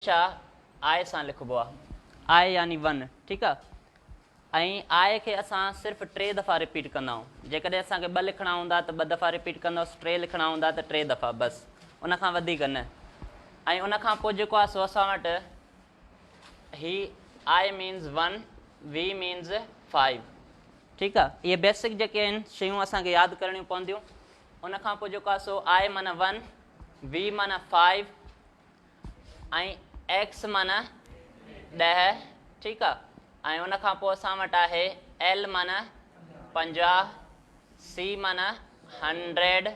आय सां लिखबो आहे, आय यानी 1, ठीकु आहे। ऐं आय खे असां सिर्फ़ु 3 दफ़ा रिपीट कंदा आहियूं। जेकॾहिं असांखे 2 लिखणा हूंदा त 2 दफ़ा रिपीट कंदासीं, 3 लिखणा हूंदा त 3 दफ़ा बसि, उन खां वधीक न। ऐं उन खां पोइ जेको आहे सो असां वटि ही आई मीन्स 1, वी मीन्स 5, ठीकु आहे। इहे बेसिक जेके आहिनि शयूं असांखे यादि करणियूं पवंदियूं। उन खां पोइ जेको आहे सो आई माना 1, वी माना 5 ऐं एक्स माना 10, ठीकु आहे। ऐं उन खां पोइ असां वटि आहे एल माना 50, सी माना 100,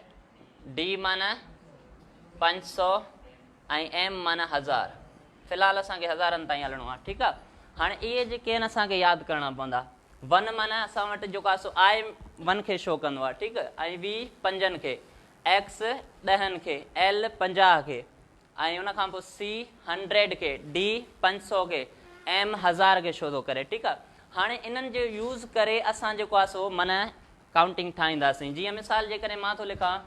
डी माना 500 ऐं एम माना 1000। फ़िलहालु असांखे हज़ारनि ताईं हलणो आहे, ठीकु आहे। हाणे इहे जेके आहिनि असांखे यादि करणा पवंदा। 1 माना असां वटि जेको आहे सो आई 1 खे शो कंदो आहे, ठीकु आहे। ऐं वी 5 खे, एक्स 10 खे, एल 50 खे ऐं उन खां पोइ सी 100 खे, डी 500 खे, एम 1000 खे शो थो करे, ठीकु आहे। हाणे इन्हनि जो यूज़ करे असां जेको आहे सो माना काउंटिंग ठाहींदासीं। जीअं मिसाल जे करे मां थो लिखां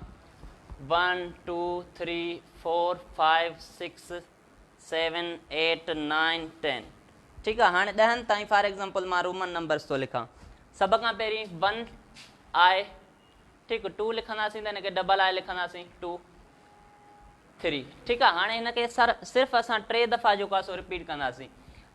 1 2 3 4 5 6 7 8 9 10, ठीकु आहे। हाणे 10 ताईं फॉर एग्ज़ाम्पल मां रोमन नंबर्स थो लिखां। सभ खां पहिरीं 1 आई, ठीकु, 2 लिखंदासीं त हिनखे डबल आई लिखंदासीं 2 3, ठीकु आहे। हाणे हिनखे सिर्फ़ु असां 3 दफ़ा जेको आहे सो रिपीट कंदासीं।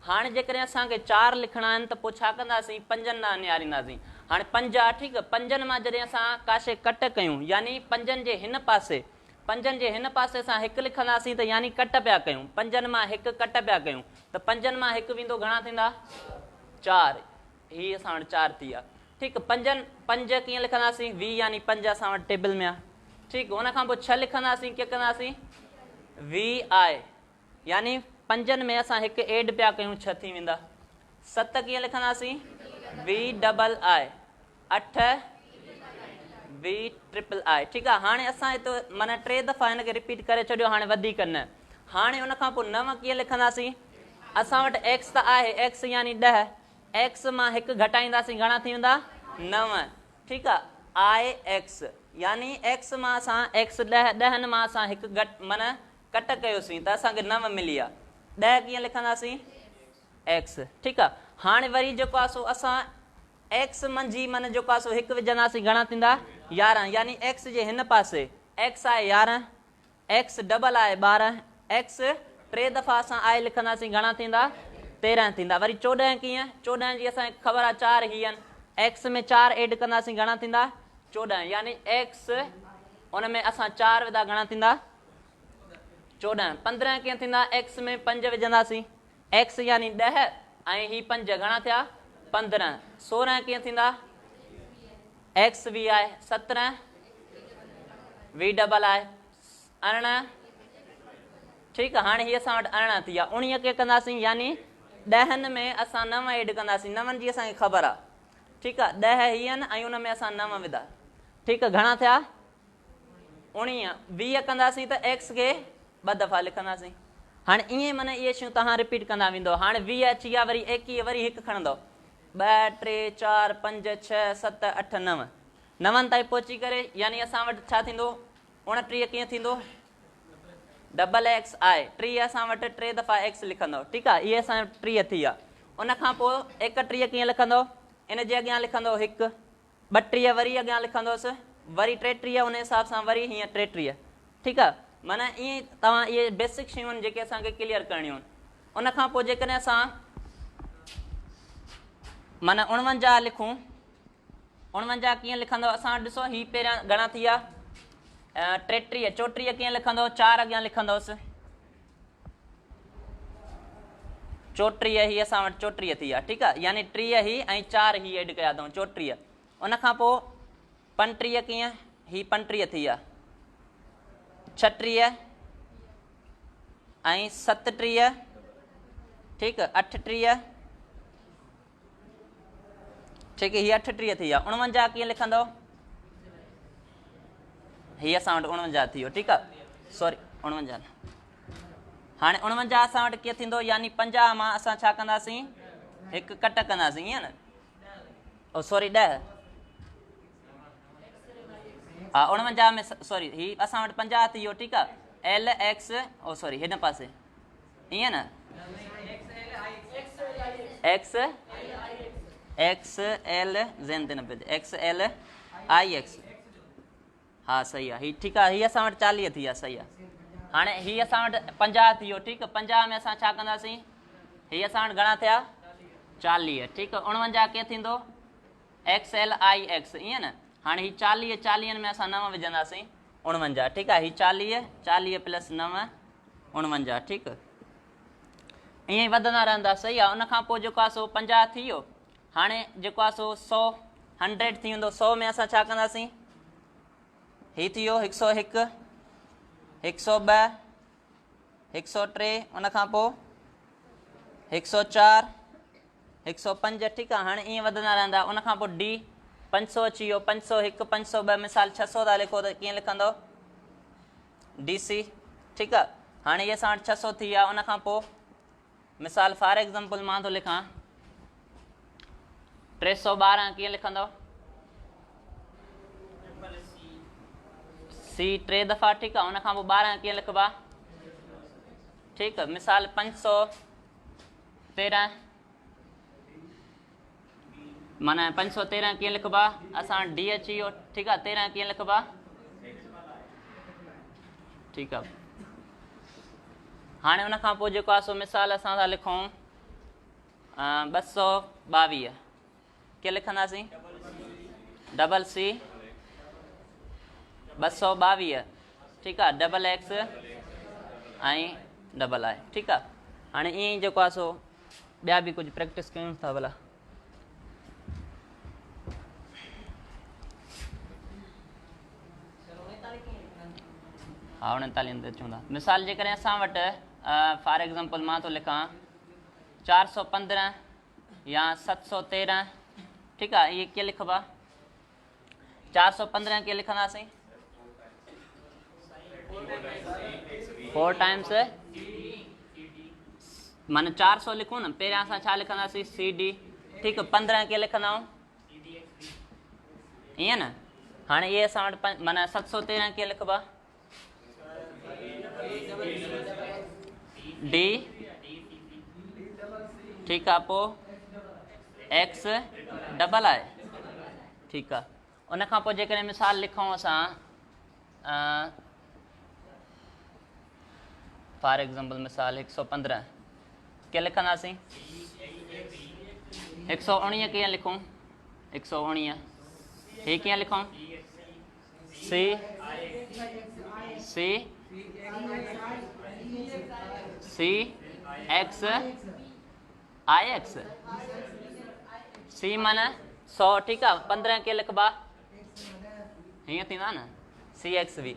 हाणे जेकॾहिं असांखे 4 लिखणा आहिनि त पोइ छा कंदासीं, 5 ॾांहुं निहारींदासीं। हाणे 5 आहे, ठीकु आहे। 5 मां जॾहिं असां काशे कट कयूं यानी 5 जे हिन पासे, 5 जे हिन पासे असां 1 लिखंदासीं त यानी कट पिया कयूं। 5 मां 1 कट पिया कयूं त 5 मां 1 वेंदो, घणा थींदा, 4। हीअ असां वटि 4 थी विया, ठीकु। 5 कीअं लिखंदासीं, वी यानी 5 असां वटि टेबल में आहे, ठीकु। हुन खां पोइ 6 लिखंदासीं, कीअं कंदासीं, वी आई यानी 5 में असां 1 एड पिया कयूं, 6 थी वेंदा। 7 कीअं लिखंदासीं, V double I, 8 V triple I, ठीकु आहे। हाणे असां हिते माना 3 दफ़ा हिनखे रिपीट करे छॾियो, हाणे वधीक न। हाणे उन खां पोइ 9 कीअं लिखंदासीं, असां वटि एक्स त आहे, एक्स यानी 10, एक्स मां 1 घटाईंदासीं, घणा थी वेंदा, 9, ठीकु आहे। आई एक्स यानी एक्स मां असां एक्स 10 मां असां 1 घटि माना कट कयोसीं त असांखे 9 मिली आहे। 10 कीअं लिखंदासीं, एक्स, ठीकु आहे। हाणे वरी जेको आहे सो असां एक्स मंझि माना जेको आहे सो 1 विझंदासीं, घणा थींदा, 11 यानी एक्स जे हिन पासे एक्स आहे 11, एक्स डबल आहे 12, एक्स 3 दफ़ा असां आई लिखंदासीं, घणा थींदा, 13 थींदा। वरी 14 कीअं, 14 जी असांखे ख़बर आहे 4 ही आहिनि, एक्स में 4 एड कंदासीं, घणा थींदा, 14 यानी एक्स उन में असां 4 विधा, घणा थींदा, 14। 15 कीअं थींदा, एक्स में 5 विझंदासीं, एक्स यानी 10 ऐं ही 5 घणा थिया, 15। 16 कीअं थींदा, एक्स वी आहे 17, वी डबल आहे 18, ठीकु आहे। हाणे हीअ असां वटि 18 थी विया। 19 कीअं कंदासीं, यानी 10 में असां 9 एड कंदासीं, 9 जी असांखे ख़बर आहे, ठीकु आहे। 10 हीअ आहिनि ऐं उन में असां 9 विधा, ठीकु आहे। घणा थिया, 19। 20 कंदासीं त एक्स खे 2 दफ़ा लिखंदासीं। हाणे ईअं माना इहे शयूं तव्हां रिपीट कंदा वेंदव। हाणे 20 अची विया, वरी 21, वरी 1 खणंदव, 2 3 4 5 6 7 8 9, 9 ताईं पहुची करे यानी असां वटि छा थींदो, 29 कीअं थींदो, डबल एक्स आहे 3, असां वटि 3 दफ़ा एक्स लिखंदव, ठीकु आहे। इहे असां 30 थी विया। उन खां पोइ 31 कीअं लिखंदव, इन जे अॻियां लिखंदव 1, 32 वरी अॻियां लिखंदोसि, वरी 33 उन हिसाब सां वरी हीअं 33, ठीकु आहे। माना ईअं तव्हां इहे बेसिक शयूं आहिनि जेके असांखे क्लियर करणियूं आहिनि। उन खां पोइ जेकॾहिं असां माना 49 लिखूं, 49 कीअं लिखंदव, असां वटि ॾिसो ही पहिरियां घणा थी विया, 33, 34 कीअं लिखंदव, 4 अॻियां लिखंदोसि, 34 ही असां वटि 34 थी विया, ठीकु आहे। यानी 3 ही ऐं 4 ही एड कया अथऊं, 34। उन खां पोइ 35 कीअं, ही 35 थी विया, 36 ऐं 37, ठीकु, 38, ठीकु, हीअ 38 थी विया। 49 कीअं लिखंदव, हीअ असां वटि 49 थी वियो, ठीकु आहे। सॉरी 49 न, हाणे 49 असां वटि कीअं थींदो, यानी 50 मां असां छा कंदासीं, 1 कट कंदासीं, ईअं न, ओ सॉरी 10, हा 49 में सॉरी ही असां वटि 50 थी वियो, ठीकु आहे। एल एक्स, ओ सॉरी हिन पासे ईअं न एक्स एल ज़ेन ते न पियो एक्स एल आई एक्स हा सही आहे हीअ ठीकु आहे हीअ असां वटि 40 थी विया सही आहे हाणे हीअ असां वटि 50 थी वियो ठीकु आहे 50 में असां छा कंदासीं हीअ असां वटि घणा थिया 40 ठीकु आहे 49 कीअं थींदो एक्स एल आई एक्स ईअं न हाणे हीअ 40 में असां 9 विझंदासीं 49 ठीकु आहे हीअ 40 प्लस 9 49 ठीकु ईअं ई वधंदा रहंदा सही आहे उनखां पोइ जेको आहे सो 50 थी वियो हाणे जेको आहे सो 100 थी वेंदो 100 में असां छा कंदासीं हीअ थी वियो 101 102 103 उनखां पोइ 104 105 ठीकु आहे हाणे ईअं वधंदा रहंदा उनखां पोइ डी 500 अची वियो 501 502 मिसाल 600 था लिखो त कीअं लिखंदो डी सी ठीकु आहे हाणे इहे असां वटि 600 थी विया उनखां पोइ मिसाल फॉर एग्ज़ाम्पल मां थो लिखां 312 कीअं लिखंदो सी 3 दफ़ा ठीकु आहे उनखां पोइ 12 कीअं लिखबा ठीकु आहे मिसाल 513 माना 513 कीअं लिखबा असां डी अची वियो ठीकु आहे 13 कीअं लिखबा ठीकु आहे हाणे उनखां पोइ जेको आहे सो मिसाल असां था लिखूं 222 कीअं लिखंदासीं डबल सी 222 ठीकु आहे डबल एक्स ऐं डबल आई ठीकु आहे हाणे ईअं ई जेको आहे सो ॿिया बि कुझु प्रैक्टिस कयूं था भला हा 39 ते अचूं था मिसाल जेकॾहिं असां वटि फॉर एग्ज़ाम्पल मां थो लिखां 415 या 713 ठीकु आहे इहे कीअं लिखबा 415 कीअं लिखंदासीं 4 टाइम्स माना 400 लिखूं न पहिरियां असां छा लिखंदासीं सी डी ठीकु 15 कीअं लिखंदा आहियूं ईअं न हाणे इहे असां वटि माना 713 कीअं लिखबा डी ठीकु आहे पोइ एक्स डबल आहे ठीकु आहे उनखां पोइ जेकॾहिं मिसाल लिखूं असां फॉर एग्ज़ाम्पल मिसाल 115 कीअं लिखंदासीं 119 कीअं लिखूं 119 हीअ कीअं लिखूं सी सी सी एक्स आई एक्स सी माना 100 ठीकु आहे 15 कीअं लिखबा हीअं थींदा न सी एक्स बि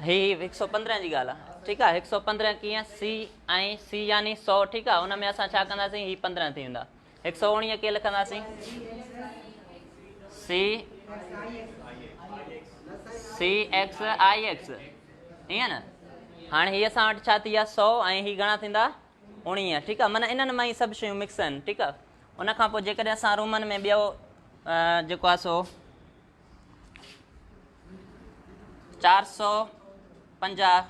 ही 115 जी ॻाल्हि आहे ठीकु आहे 115 कीअं सी ऐं सी यानी 100 ठीकु आहे हुन में असां छा कंदासीं ही 15 थी वेंदा 119 कीअं लिखंदासीं सी सी एक्स आई एक्स ईअं न हाणे हीअ असां वटि छा थी विया 100 ऐं ही घणा थींदा 19 ठीकु आहे माना इन्हनि मां ई सभु शयूं मिक्स आहिनि ठीकु आहे उनखां पोइ जेकॾहिं असां रूमनि में ॿियो जेको आहे सो 450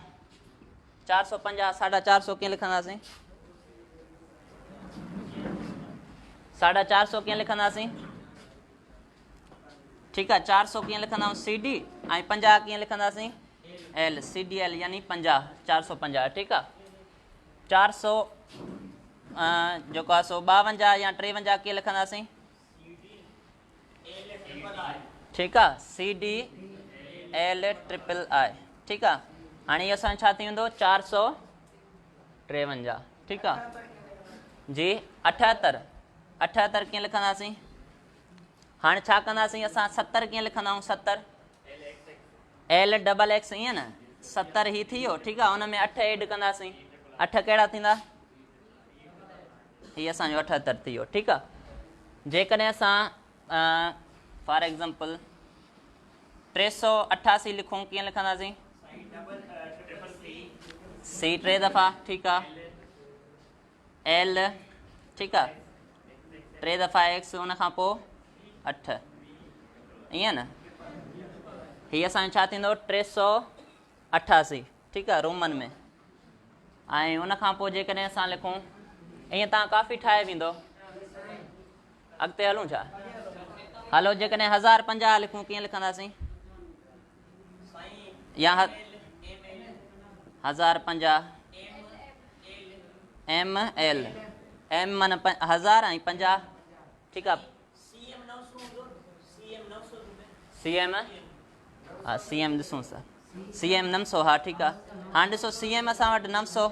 450 कीअं लिखंदासीं 450 कीअं लिखंदासीं ठीकु आहे 400 कीअं लिखंदा आहियूं सी डी ऐं 50 कीअं लिखंदासीं एल सी डी एल यानी 50 450 ठीकु आहे 400 जेको आहे सो 52 या 53 कीअं लिखंदासीं ठीकु आहे C D L triple I ठीकु आहे हाणे इहो असां छा थी वेंदो 453 ठीकु आहे जी 78 कीअं लिखंदासीं हाणे छा कंदासीं असां 70 कीअं लिखंदा आहियूं 70 एल डबल एक्स ईअं न 70 ही थी वियो ठीकु आहे हुन में 8 एड कंदासीं 8 कहिड़ा थींदा हीअ असांजो 78 थी वियो ठीकु आहे जेकॾहिं असां फॉर एग्ज़ाम्पल 388 लिखूं कीअं लिखंदासीं सी 3 दफ़ा ठीकु आहे एल ठीकु आहे 3 दफ़ा एक्स हुनखां पोइ 8 ईअं न हीअ असांजो छा थींदो 388 ठीकु आहे रोमन में ऐं उन खां पोइ जेकॾहिं असां लिखूं ईअं तव्हां काफ़ी ठाहे वेंदो। अॻिते हलूं छा? हलो जेकॾहिं 1050 लिखूं कीअं लिखंदासीं? या 1050 ML M माना 1000 ऐं 50 ठीकु आहे। CM हा CM ॾिसूं था CM 900 हा ठीकु आहे। हाणे ॾिसो CM असां वटि 900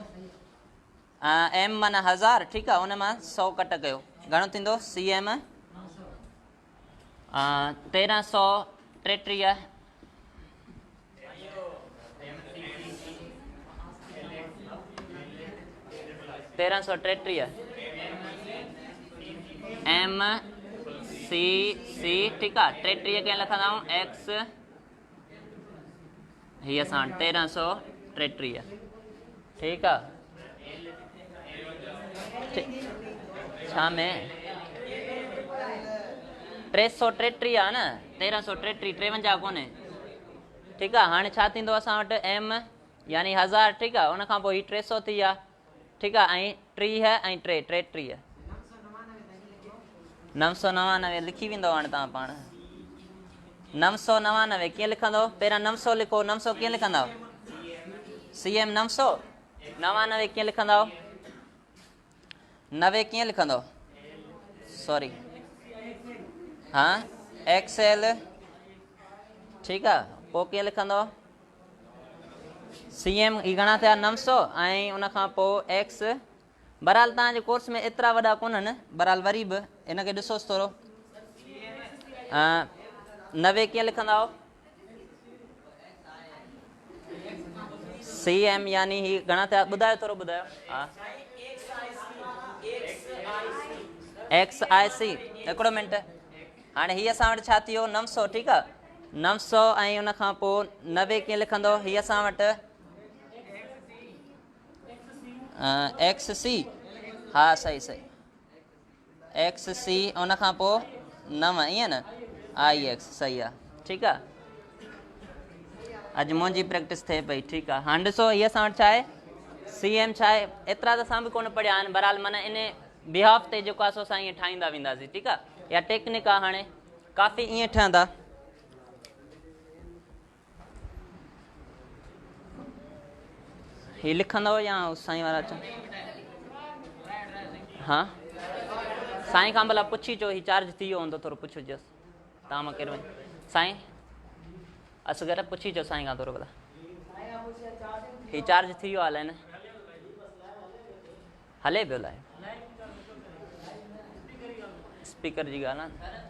M माना 1000 ठीकु आहे। उन मां 100 कट कयो घणो थींदो? CM 1333 1333 MCC ठीकु आहे। 33 कीअं लिखंदा आहियूं? X हीअ असां 1333 ठीकु आहे। छा में 333 आहे न? 1333 53 कोन्हे ठीकु आहे। हाणे छा थींदो असां वटि? M यानी 1000 ठीकु आहे। उन खां पोइ हीअ 300 थी विया ठीकु आहे। ऐं 30 ऐं 33 999 लिखी वेंदो हाणे तव्हां पाण। 999 कीअं लिखंदो? पहिरियां 900 लिखो। 900 कीअं लिखंदव? CM 900 99 कीअं लिखंदव? 90 कीअं लिखंदव? सॉरी हा XL ठीकु आहे। पोइ कीअं लिखंदव? CM ही घणा थिया? 900 ऐं उन खां पोइ X बहरहाल तव्हांजे कोर्स में एतिरा वॾा कोन्हनि बहरहाल वरी बि हिनखे ॾिसोसि थोरो। 90 कीअं लिखंदा? CM यानी ही घणा थिया? ॿुधायो थोरो ॿुधायो। हा XIC हिकिड़ो मिंट। हाणे हीअ असां वटि छा थी वियो? 900 ठीकु आहे। 900 ऐं उन खां पोइ 90 कीअं लिखंदो? हीअ असां वटि XC हा सही सही XC उन खां पोइ 9 ईअं न IX सही आहे ठीकु आहे। अॼु मुंहिंजी प्रैक्टिस थिए पई ठीकु आहे। हाणे ॾिसो हीअ असां वटि छा आहे? CM छा आहे? एतिरा त असां बि कोन पढ़िया आहिनि बहरहाल माना इन बिहाफ ते जेको आहे सो असां ईअं ठाहींदा वेंदासीं ठीकु आहे। या टेक्निक आहे हाणे काफ़ी ईअं ठहंदा। हीअ लिखंदव या साईं वारा अचनि? हा साईं खां भला पुछी अचो। हीउ चार्ज थी वियो हूंदो थोरो पुछिजोसि। तव्हां मां केरु वञे? साईं असगर पुछी अचो साईं खां थोरो भला। हीउ चार्ज थी वियो आहे न? हले पियो लाइ स्पीकर जी ॻाल्हि आहे।